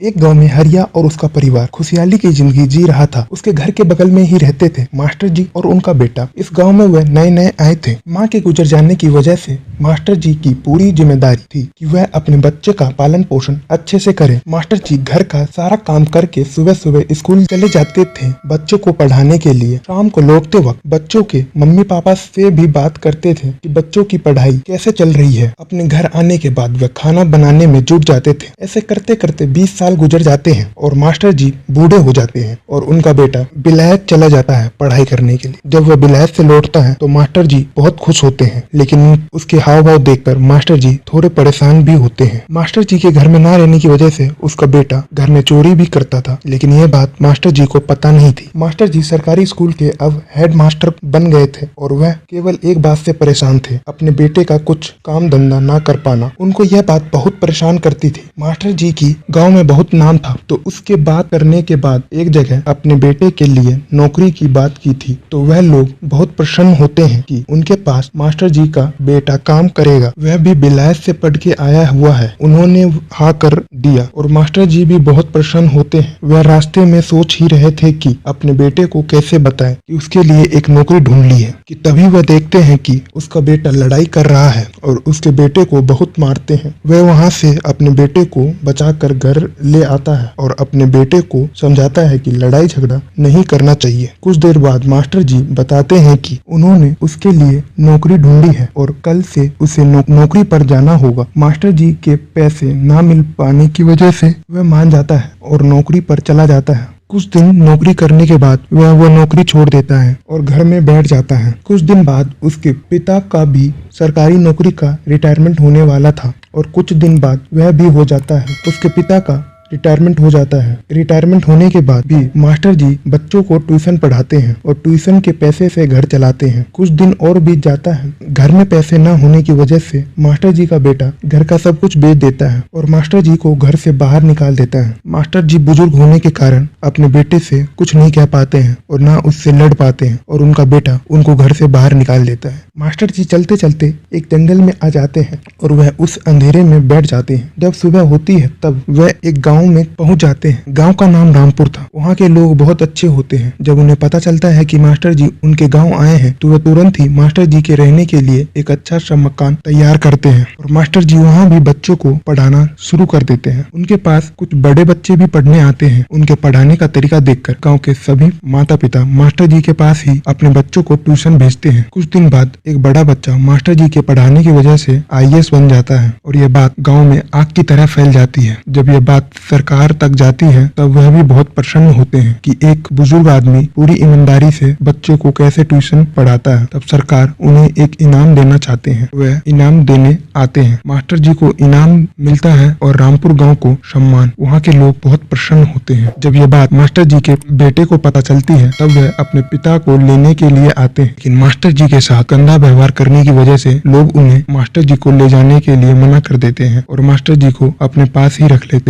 एक गांव में हरिया और उसका परिवार खुशहाली की जिंदगी जी रहा था। उसके घर के बगल में ही रहते थे मास्टर जी और उनका बेटा। इस गांव में वह नए नए आए थे। मां के गुजर जाने की वजह से मास्टर जी की पूरी जिम्मेदारी थी कि वह अपने बच्चे का पालन पोषण अच्छे से करे। मास्टर जी घर का सारा काम करके सुबह सुबह स्कूल चले जाते थे बच्चों को पढ़ाने के लिए। शाम को लौटते वक्त बच्चों के मम्मी पापा से भी बात करते थे कि बच्चों की पढ़ाई कैसे चल रही है। अपने घर आने के बाद वह खाना बनाने में जुट जाते थे। ऐसे करते करते 20 साल गुजर जाते हैं और मास्टर जी बूढ़े हो जाते हैं और उनका बेटा विलायत चला जाता है पढ़ाई करने के लिए। जब वह विलायत से लौटता है तो मास्टर जी बहुत खुश होते हैं, लेकिन उसके हाव भाव देखकर मास्टर जी थोड़े परेशान भी होते हैं। मास्टर जी के घर में ना रहने की वजह से उसका बेटा घर में चोरी भी करता था, लेकिन यह बात मास्टर जी को पता नहीं थी। मास्टर जी सरकारी स्कूल के अब हेड मास्टर बन गए थे और वह केवल एक बात से परेशान थे, अपने बेटे का कुछ काम धंधा ना कर पाना। उनको यह बात बहुत परेशान करती थी। मास्टर जी की गांव में बहुत नाम था, तो उसके बात करने के बाद एक जगह अपने बेटे के लिए नौकरी की बात की थी, तो वह लोग बहुत प्रसन्न होते हैं कि उनके पास मास्टर जी का बेटा काम करेगा। वह भी विलायत से पढ़ के आया हुआ है। उन्होंने हाँ कर दिया और मास्टर जी भी बहुत प्रसन्न होते हैं। वह रास्ते में सोच ही रहे थे कि अपने बेटे को कैसे बताएं कि उसके लिए एक नौकरी ढूंढ ली है कि तभी वह देखते हैं कि उसका बेटा लड़ाई कर रहा है और उसके बेटे को बहुत मारते हैं। वह वहां से अपने बेटे को बचाकर घर ले आता है और अपने बेटे को समझाता है कि लड़ाई झगड़ा नहीं करना चाहिए। कुछ देर बाद मास्टर जी बताते हैं कि उन्होंने उसके लिए नौकरी ढूंढी है और कल से उसे नौकरी पर जाना होगा। मास्टर जी के पैसे ना मिल पाने की वजह से वह मान जाता है और नौकरी पर चला जाता है। कुछ दिन नौकरी करने के बाद वह नौकरी छोड़ देता है और घर में बैठ जाता है। कुछ दिन बाद उसके पिता का भी सरकारी नौकरी का रिटायरमेंट होने वाला था और कुछ दिन बाद वह भी हो जाता है। उसके पिता का रिटायरमेंट हो जाता है। रिटायरमेंट होने के बाद भी मास्टर जी बच्चों को ट्यूशन पढ़ाते हैं और ट्यूशन के पैसे से घर चलाते हैं। कुछ दिन और बीत जाता है। घर में पैसे न होने की वजह से मास्टर जी का बेटा घर का सब कुछ बेच देता है और मास्टर जी को घर से बाहर निकाल देता है। मास्टर जी बुजुर्ग होने के कारण अपने बेटे से कुछ नहीं कह पाते हैं और ना उससे लड़ पाते हैं और उनका बेटा उनको घर से बाहर निकाल देता है। मास्टर जी चलते चलते एक जंगल में आ जाते हैं और वह उस अंधेरे में बैठ जाते हैं। जब सुबह होती है तब वह एक गांव में पहुंच जाते हैं। गांव का नाम रामपुर था। वहां के लोग बहुत अच्छे होते हैं। जब उन्हें पता चलता है कि मास्टर जी उनके गांव आए हैं तो वह तुरंत ही मास्टर जी के रहने के लिए एक अच्छा सा मकान तैयार करते हैं और मास्टर जी वहां भी बच्चों को पढ़ाना शुरू कर देते हैं। उनके पास कुछ बड़े बच्चे भी पढ़ने आते हैं। उनके पढ़ाने का तरीका देखकर गाँव के सभी माता पिता मास्टर जी के पास ही अपने बच्चों को ट्यूशन भेजते हैं। कुछ दिन बाद एक बड़ा बच्चा मास्टर जी के पढ़ाने की वजह से IAS बन जाता है और यह बात गांव में आग की तरह फैल जाती है। जब यह बात सरकार तक जाती है तब वह भी बहुत प्रसन्न होते हैं कि एक बुजुर्ग आदमी पूरी ईमानदारी से बच्चों को कैसे ट्यूशन पढ़ाता है। तब सरकार उन्हें एक इनाम देना चाहते हैं। वह इनाम देने आते हैं। मास्टर जी को इनाम मिलता है और रामपुर गांव को सम्मान। वहां के लोग बहुत प्रसन्न होते हैं। जब यह बात मास्टर जी के बेटे को पता चलती है तब वह अपने पिता को लेने के लिए आते हैं, लेकिन मास्टर जी के साथ गंदा व्यवहार करने की वजह से लोग उन्हें मास्टर जी को ले जाने के लिए मना कर देते हैं और मास्टर जी को अपने पास ही रख लेते हैं।